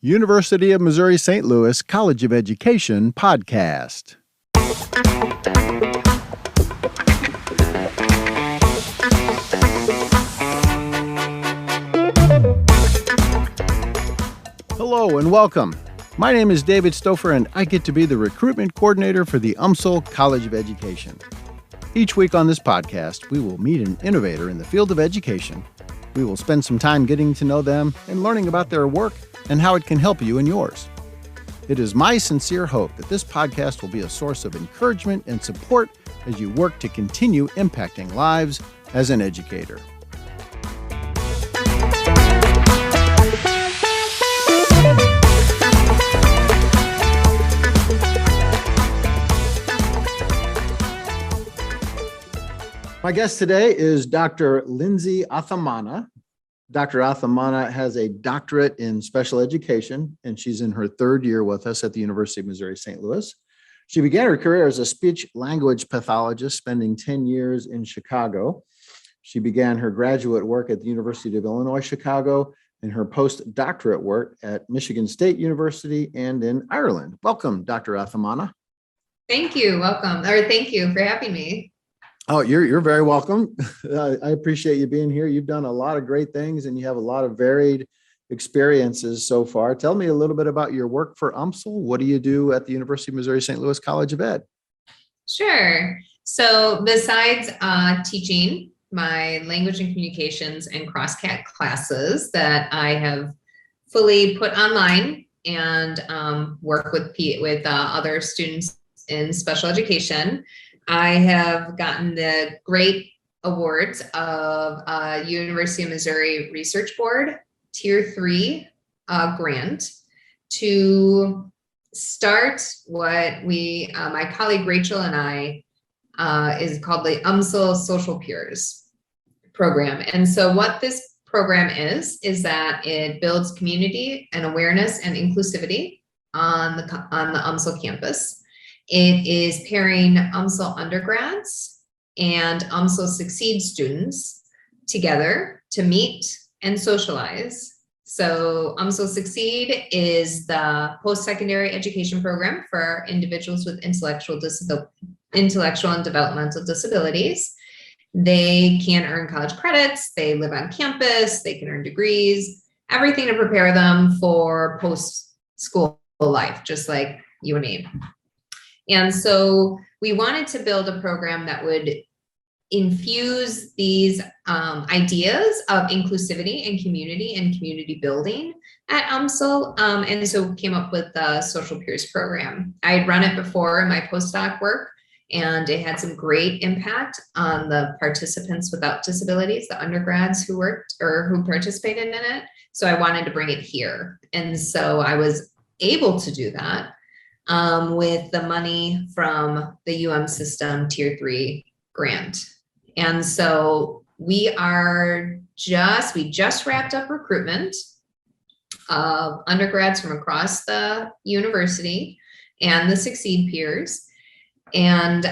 University of Missouri St. Louis College of Education podcast. Hello and welcome. My name is David Stouffer and I get to be the recruitment coordinator for the UMSL College of Education. Each week on this podcast, we will meet an innovator in the field of education. We will spend some time getting to know them and learning about their work and how it can help you and yours. It is my sincere hope that this podcast will be a source of encouragement and support as you work to continue impacting lives as an educator. My guest today is Dr. Lindsay Athamanah. Dr. Athamanah has a doctorate in special education, and she's in her third year with us at the University of Missouri St. Louis. She began her career as a speech-language pathologist, spending 10 years in Chicago. She began her graduate work at the University of Illinois, Chicago, and her postdoctorate work at Michigan State University and in Ireland. Welcome, Dr. Athamanah. Thank you. Welcome. Or thank you for having me. Oh, you're very welcome. I appreciate you being here. You've done a lot of great things and you have a lot of varied experiences so far. Tell me a little bit about your work for UMSL. What do you do at the University of Missouri St. Louis College of Ed? Sure. So besides teaching my language and communications and cross-cat classes that I have fully put online and work with other students in special education, I have gotten the great awards of University of Missouri Research Board Tier 3 grant to start what my colleague Rachel and I is called the UMSL Social Peers program. And so what this program is that it builds community and awareness and inclusivity on the UMSL campus. It is pairing UMSL undergrads and UMSL Succeed students together to meet and socialize. So UMSL Succeed is the post-secondary education program for individuals with intellectual and developmental disabilities. They can earn college credits, they live on campus, they can earn degrees, everything to prepare them for post-school life, just like you and me. And so we wanted to build a program that would infuse these ideas of inclusivity and community building at UMSL. And so came up with the Social Peers program. I had run it before in my postdoc work, and it had some great impact on the participants without disabilities, the undergrads who worked or who participated in it. So I wanted to bring it here. And so I was able to do that with the money from the system Tier 3 grant. And so we just wrapped up recruitment of undergrads from across the university and the Succeed peers. And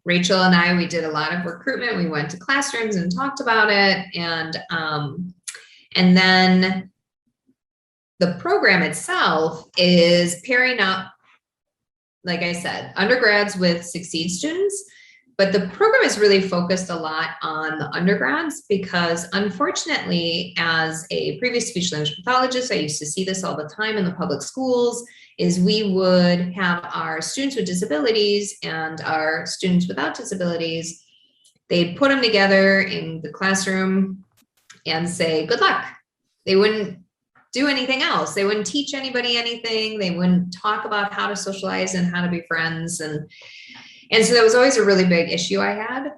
Rachel and I, we did a lot of recruitment. We went to classrooms and talked about it. And then the program itself is pairing up, like I said, undergrads with Succeed students, but the program is really focused a lot on the undergrads because unfortunately, as a previous speech language pathologist, I used to see this all the time in the public schools, is we would have our students with disabilities and our students without disabilities, they'd put them together in the classroom and say, good luck. They wouldn't do anything else. They wouldn't teach anybody anything. They wouldn't talk about how to socialize and how to be friends. And so that was always a really big issue I had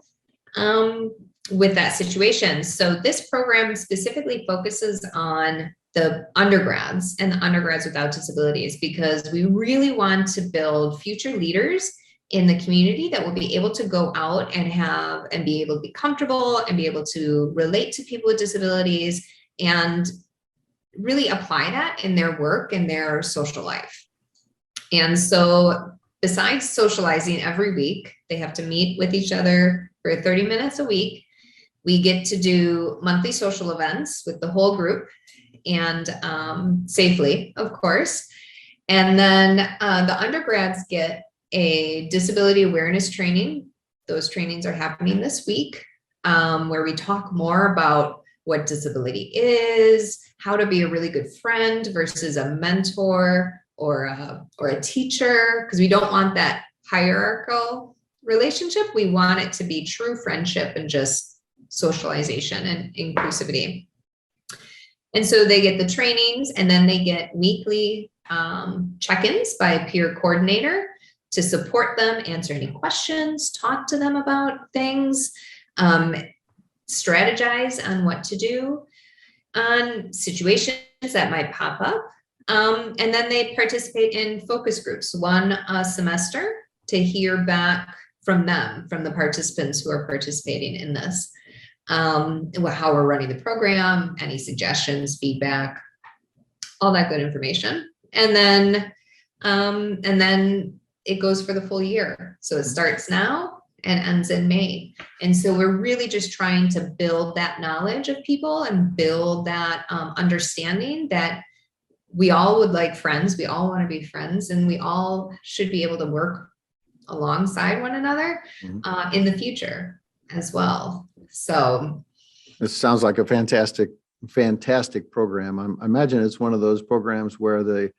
with that situation. So this program specifically focuses on the undergrads and the undergrads without disabilities because we really want to build future leaders in the community that will be able to go out and be able to be comfortable and be able to relate to people with disabilities and really apply that in their work and their social life. And so besides socializing every week, they have to meet with each other for 30 minutes a week. We get to do monthly social events with the whole group. and safely, of course. And then the undergrads get a disability awareness training. Those trainings are happening this week, where we talk more about what disability is, how to be a really good friend versus a mentor or a teacher, because we don't want that hierarchical relationship. We want it to be true friendship and just socialization and inclusivity. And so they get the trainings, and then they get weekly check-ins by a peer coordinator to support them, answer any questions, talk to them about things, strategize on what to do on situations that might pop up. And then they participate in focus groups, one a semester, to hear back from them, from the participants who are participating in this, how we're running the program, any suggestions, feedback, all that good information. And then it goes for the full year. So it starts now and ends in May. And so we're really just trying to build that knowledge of people and build that understanding that we all would like friends. We all want to be friends, and we all should be able to work alongside one another in the future as well. So this sounds like a fantastic program. I imagine it's one of those programs where the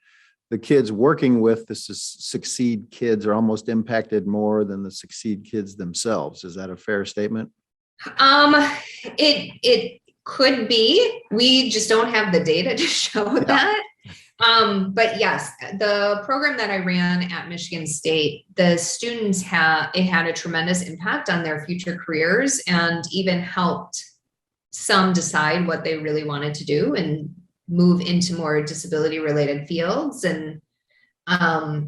kids working with the Succeed kids are almost impacted more than the Succeed kids themselves. Is that a fair statement? It could be. We just don't have the data to show that. But yes, the program that I ran at Michigan State, the students had a tremendous impact on their future careers, and even helped some decide what they really wanted to do and move into more disability related fields. And so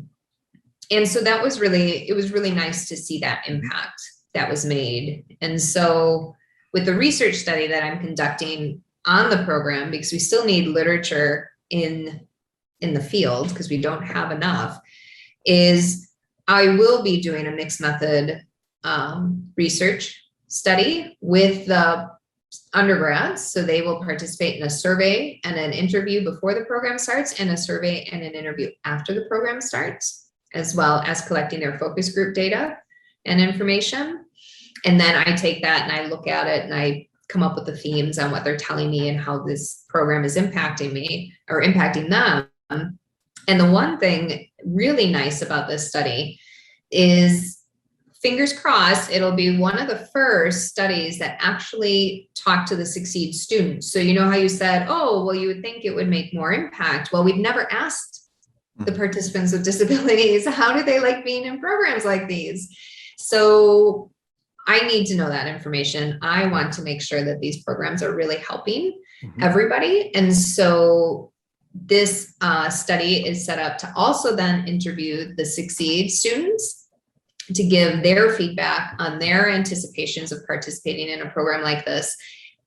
it was really nice to see that impact that was made. And so with the research study that I'm conducting on the program, because we still need literature in the field because we don't have enough, is I will be doing a mixed method research study with the undergrads. So they will participate in a survey and an interview before the program starts, and a survey and an interview after the program starts, as well as collecting their focus group data and information. And then I take that and I look at it and I come up with the themes on what they're telling me and how this program is impacting me or impacting them. And the one thing really nice about this study is, fingers crossed, it'll be one of the first studies that actually talk to the Succeed students. So you know how you said, oh, well, you would think it would make more impact. Well, we've never asked the participants with disabilities, how do they like being in programs like these? So I need to know that information. I want to make sure that these programs are really helping everybody. And so this study is set up to also then interview the Succeed students to give their feedback on their anticipations of participating in a program like this.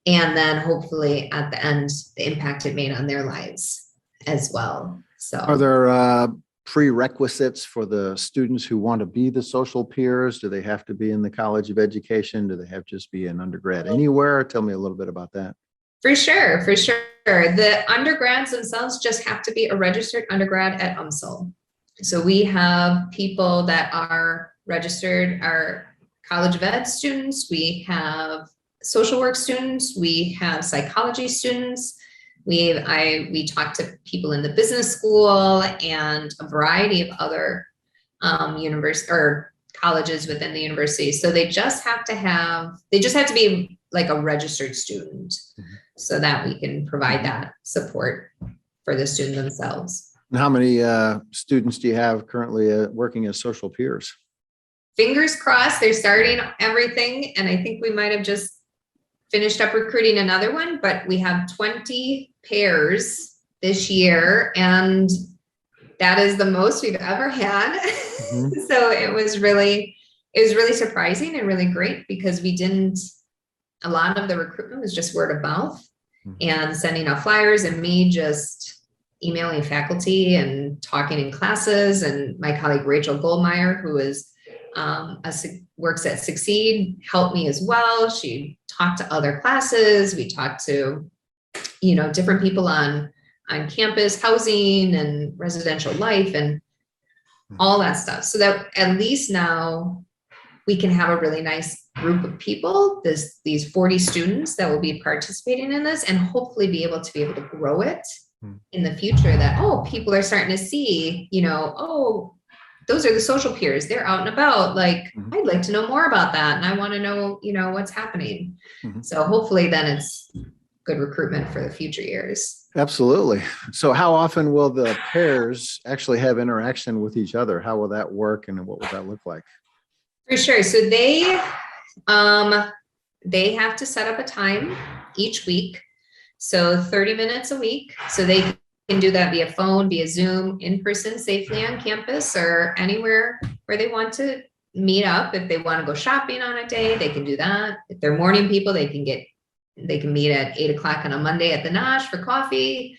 And then hopefully at the end, the impact it made on their lives as well. So are there prerequisites for the students who want to be the social peers? Do they have to be in the College of Education? Do they have to just be an undergrad anywhere? Tell me a little bit about that. For sure. The undergrads themselves just have to be a registered undergrad at UMSL. So we have people that are registered, our College of Ed students, we have social work students, we have psychology students, we talk to people in the business school and a variety of other university or colleges within the university. So they just have to be like a registered student so that we can provide that support for the student themselves. And how many students do you have currently working as social peers? Fingers crossed, they're starting everything. And I think we might have just finished up recruiting another one, but we have 20 pairs this year. And that is the most we've ever had. So it was really surprising and really great, because a lot of the recruitment was just word of mouth and sending out flyers, and me just emailing faculty and talking in classes. And my colleague, Rachel Goldmeyer, who is works at Succeed, helped me as well. She talked to other classes. We talked to different people on campus, housing and residential life and all that stuff. So that at least now we can have a really nice group of people, these 40 students that will be participating in this, and hopefully be able to grow it in the future, that, people are starting to see, those are the social peers. They're out and about. Like, I'd like to know more about that. And I want to know, what's happening. So hopefully then it's good recruitment for the future years. Absolutely. So how often will the pairs actually have interaction with each other? How will that work, and what will that look like? For sure. So they have to set up a time each week. So 30 minutes a week. So they can do that via phone, via Zoom, in person, safely on campus, or anywhere where they want to meet up. If they want to go shopping on a day, they can do that. If they're morning people, they can meet at 8 o'clock on a Monday at the Nosh for coffee.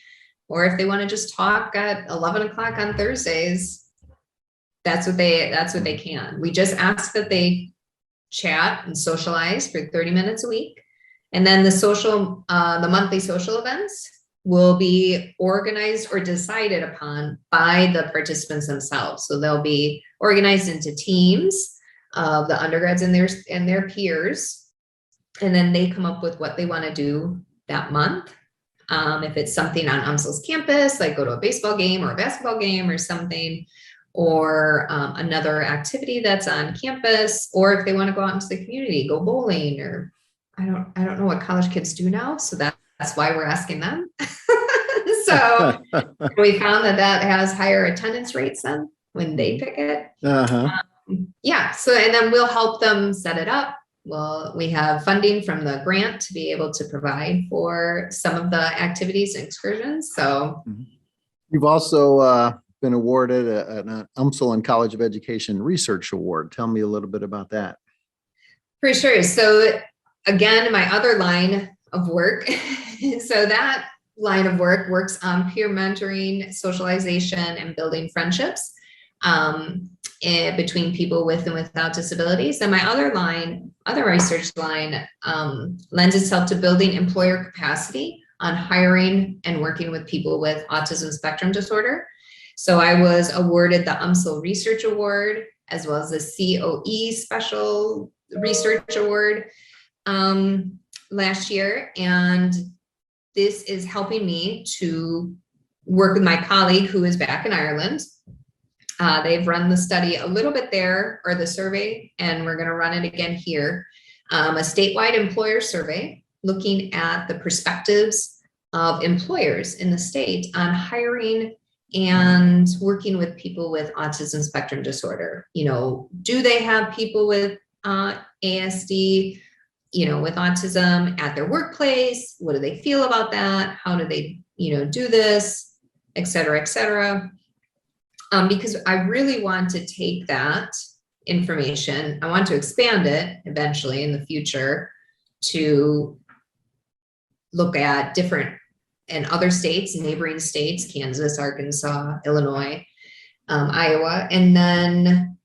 Or if they want to just talk at 11 o'clock on Thursdays, that's what they can. We just ask that they chat and socialize for 30 minutes a week. And then the monthly social events will be organized or decided upon by the participants themselves. So they'll be organized into teams of the undergrads and their peers. And then they come up with what they want to do that month. If it's something on UMSL's campus, like go to a baseball game or a basketball game or something, or another activity that's on campus, or if they want to go out into the community, go bowling, or I don't know what college kids do now. So that's why we're asking them. So we found that has higher attendance rates then when they pick it. Yeah. So, and then we'll help them set it up. Well, we have funding from the grant to be able to provide for some of the activities and excursions. So you've also been awarded an UMSL and College of Education Research Award. Tell me a little bit about that. For sure. So again, my other line of work. So that line of work works on peer mentoring, socialization, and building friendships between people with and without disabilities. And my other research line lends itself to building employer capacity on hiring and working with people with autism spectrum disorder. So I was awarded the UMSL Research Award, as well as the COE Special Research Award last year. And this is helping me to work with my colleague who is back in Ireland. They've run the study a little bit there, or the survey, and we're going to run it again here. A statewide employer survey looking at the perspectives of employers in the state on hiring and working with people with autism spectrum disorder. Do they have people with ASD, with autism at their workplace? What do they feel about that? How do they, do this, et cetera, et cetera. Because I really want to take that information, I want to expand it eventually in the future to look at different and other states, neighboring states, Kansas, Arkansas, Illinois, Iowa, and then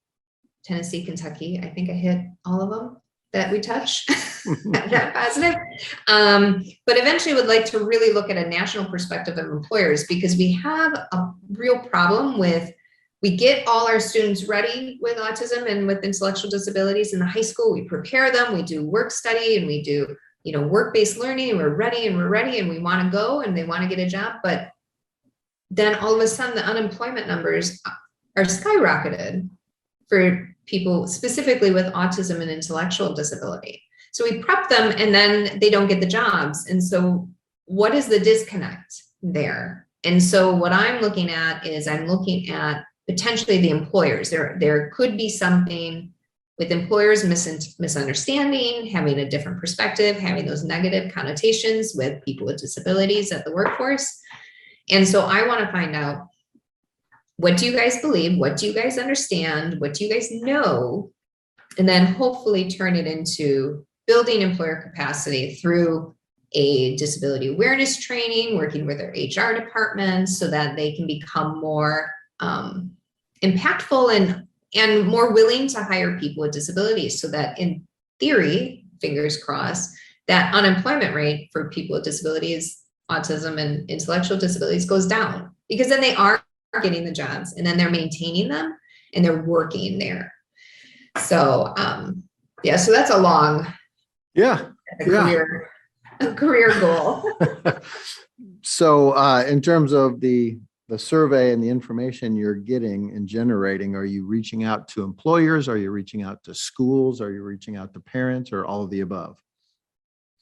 Tennessee, Kentucky. I think I hit all of them that we touch. Not positive. But eventually would like to really look at a national perspective of employers, because we have a real problem with, we get all our students ready with autism and with intellectual disabilities in the high school. We prepare them, we do work study, and we do, work-based learning, and we're ready and we want to go and they want to get a job. But then all of a sudden the unemployment numbers are skyrocketed for people specifically with autism and intellectual disability. So we prep them and then they don't get the jobs. And so what is the disconnect there? And so what I'm looking at is I'm looking at potentially the employers. There could be something with employers misunderstanding, having a different perspective, having those negative connotations with people with disabilities at the workforce. And so I want to find out, what do you guys believe? What do you guys understand? What do you guys know? And then hopefully turn it into building employer capacity through a disability awareness training, working with their HR department so that they can become more impactful and more willing to hire people with disabilities, so that in theory, fingers crossed, that unemployment rate for people with disabilities autism and intellectual disabilities goes down, because then they are getting the jobs and then they're maintaining them and they're working there. So, yeah, so that's a long career goal. So in terms of the survey and the information you're getting and generating, are you reaching out to employers? Are you reaching out to schools? Are you reaching out to parents, or all of the above?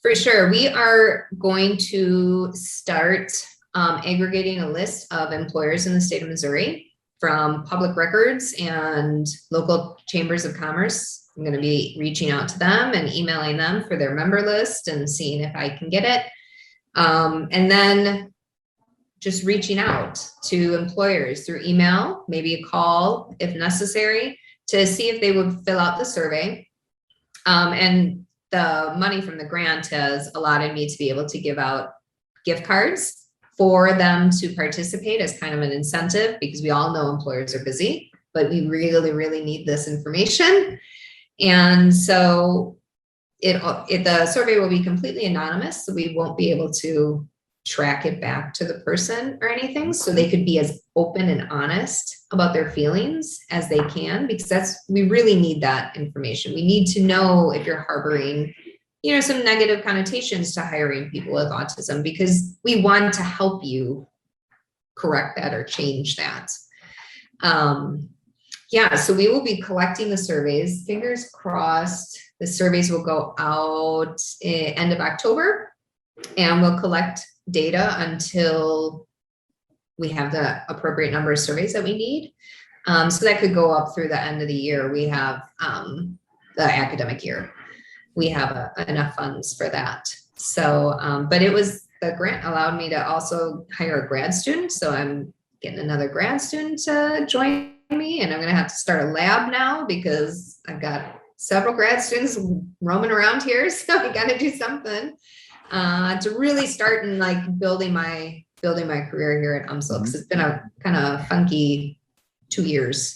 For sure. We are going to start aggregating a list of employers in the state of Missouri from public records and local chambers of commerce. I'm going to be reaching out to them and emailing them for their member list and seeing if I can get it. And then just reaching out to employers through email, maybe a call if necessary, to see if they would fill out the survey. And the money from the grant has allowed me to be able to give out gift cards for them to participate as kind of an incentive, because we all know employers are busy, but we really, really need this information. And so the survey will be completely anonymous, so we won't be able to track it back to the person or anything. So they could be as open and honest about their feelings as they can, because we really need that information. We need to know if you're harboring, some negative connotations to hiring people with autism, because we want to help you correct that or change that. Yeah, so we will be collecting the surveys. Fingers crossed, the surveys will go out end of October, and we'll collect data until we have the appropriate number of surveys that we need. So that could go up through the end of the year. We have the academic year. We have enough funds for that. So, but the grant allowed me to also hire a grad student. So I'm getting another grad student to join me, and I'm going to have to start a lab now because I've got several grad students roaming around here. So I got to do something to really start and building my career here at UMSL, because it's been a kind of funky 2 years.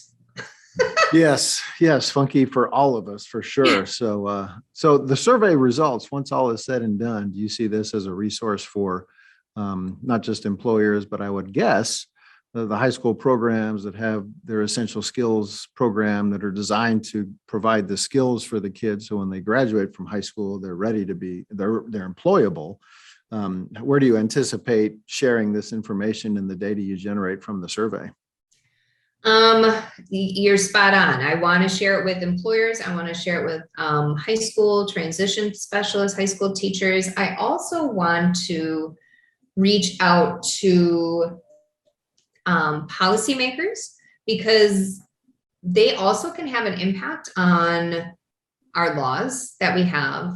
Yes, funky for all of us, for sure. So, so the survey results, once all is said and done, do you see this as a resource for not just employers, but I would guess the high school programs that have their essential skills program that are designed to provide the skills for the kids, so when they graduate from high school, they're ready to be, they're employable. Where do you anticipate sharing this information and the data you generate from the survey? You're spot on. I want to share it with employers. I want to share it with high school transition specialists, high school teachers. I also want to reach out to policymakers, because they also can have an impact on our laws that we have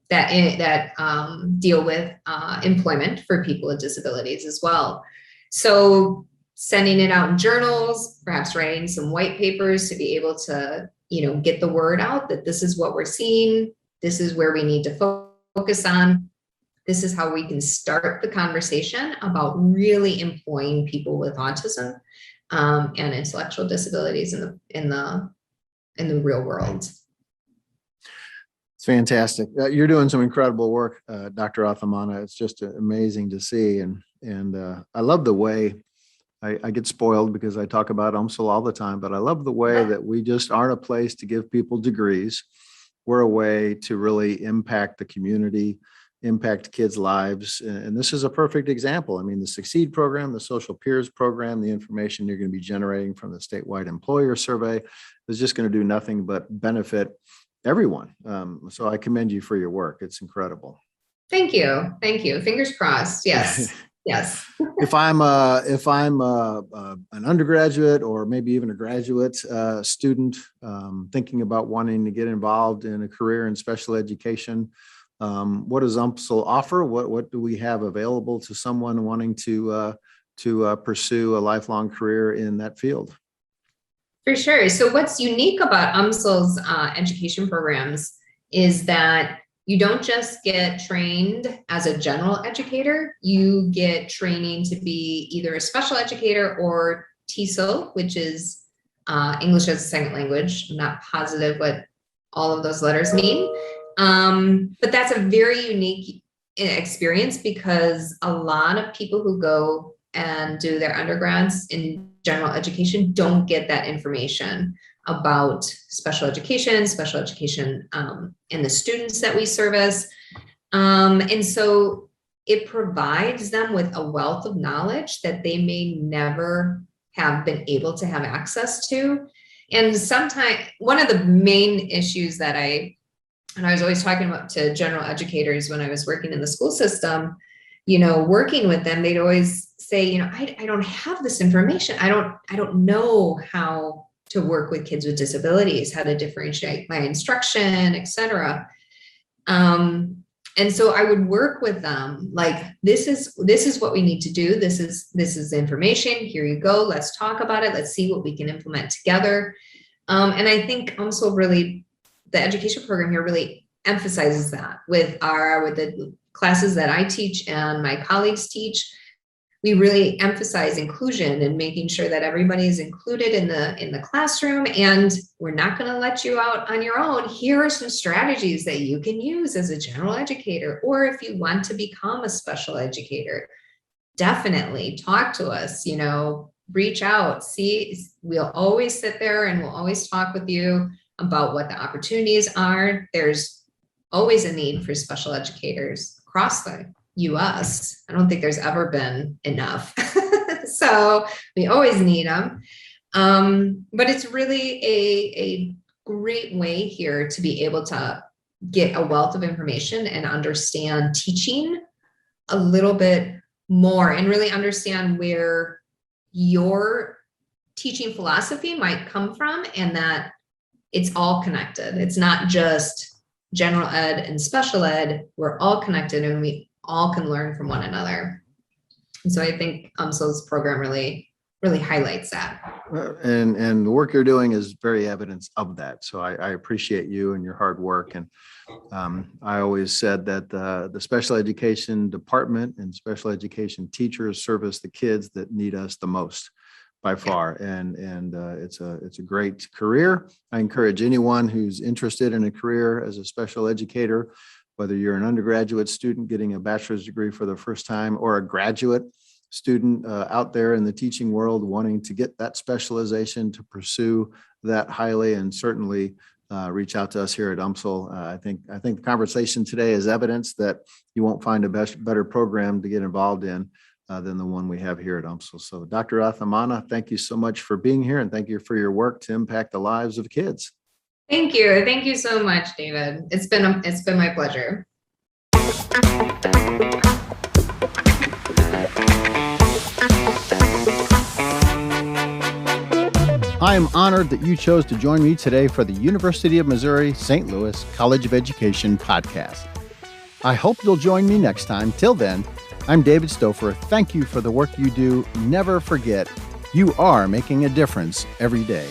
that deal with employment for people with disabilities as well. So sending it out in journals, perhaps writing some white papers to be able to, get the word out that this is what we're seeing. This is where we need to focus on. This is how we can start the conversation about really employing people with autism and intellectual disabilities in the real world. It's fantastic. You're doing some incredible work, Dr. Athamanah. It's just amazing to see. And I love the way I get spoiled because I talk about UMSL all the time, but I love the way that we just aren't a place to give people degrees. We're a way to really impact the community, impact kids' lives. And this is a perfect example. I mean, the Succeed program, the Social Peers program, the information you're going to be generating from the statewide employer survey is just going to do nothing but benefit everyone. So I commend you for your work. It's incredible. Thank you. Fingers crossed. Yes. Yes. If I'm an undergraduate or maybe even a graduate student thinking about wanting to get involved in a career in special education, what does UMSL offer? What do we have available to someone wanting to pursue a lifelong career in that field? For sure. So what's unique about UMSL's education programs is that you don't just get trained as a general educator, you get training to be either a special educator or TESOL, which is English as a second language. I'm not positive what all of those letters mean, but that's a very unique experience, because a lot of people who go and do their undergrads in general education don't get that information about special education, and the students that we service. And so it provides them with a wealth of knowledge that they may never have been able to have access to. And sometimes one of the main issues that I was always talking about to general educators when I was working in the school system, working with them, they'd always say, I don't have this information. I don't know how to work with kids with disabilities, how to differentiate my instruction, et cetera. And so I would work with them like, this is what we need to do. This is the information. Here you go. Let's talk about it. Let's see what we can implement together. And I think also really the education program here really emphasizes that with the classes that I teach and my colleagues teach. We really emphasize inclusion and making sure that everybody is included in the classroom, and we're not going to let you out on your own. Here are some strategies that you can use as a general educator, or if you want to become a special educator, definitely talk to us, reach out, we'll always sit there and we'll always talk with you about what the opportunities are. There's always a need for special educators across the US. I don't think there's ever been enough. So we always need them. But it's really a great way here to be able to get a wealth of information and understand teaching a little bit more, and really understand where your teaching philosophy might come from, and that it's all connected. It's not just general ed and special ed. We're all connected, and we all can learn from one another. And so I think UMSL's program really highlights that. And the work you're doing is very evidence of that. So I appreciate you and your hard work. And I always said that the special education department and special education teachers service the kids that need us the most by far. And it's a great career. I encourage anyone who's interested in a career as a special educator, whether you're an undergraduate student getting a bachelor's degree for the first time, or a graduate student out there in the teaching world wanting to get that specialization, to pursue that highly, and certainly reach out to us here at UMSL. I think the conversation today is evidence that you won't find a better program to get involved in than the one we have here at UMSL. So Dr. Athamanah, thank you so much for being here, and thank you for your work to impact the lives of kids. Thank you. Thank you so much, David. It's been my pleasure. I am honored that you chose to join me today for the University of Missouri St. Louis College of Education podcast. I hope you'll join me next time. Till then, I'm David Stouffer. Thank you for the work you do. Never forget, you are making a difference every day.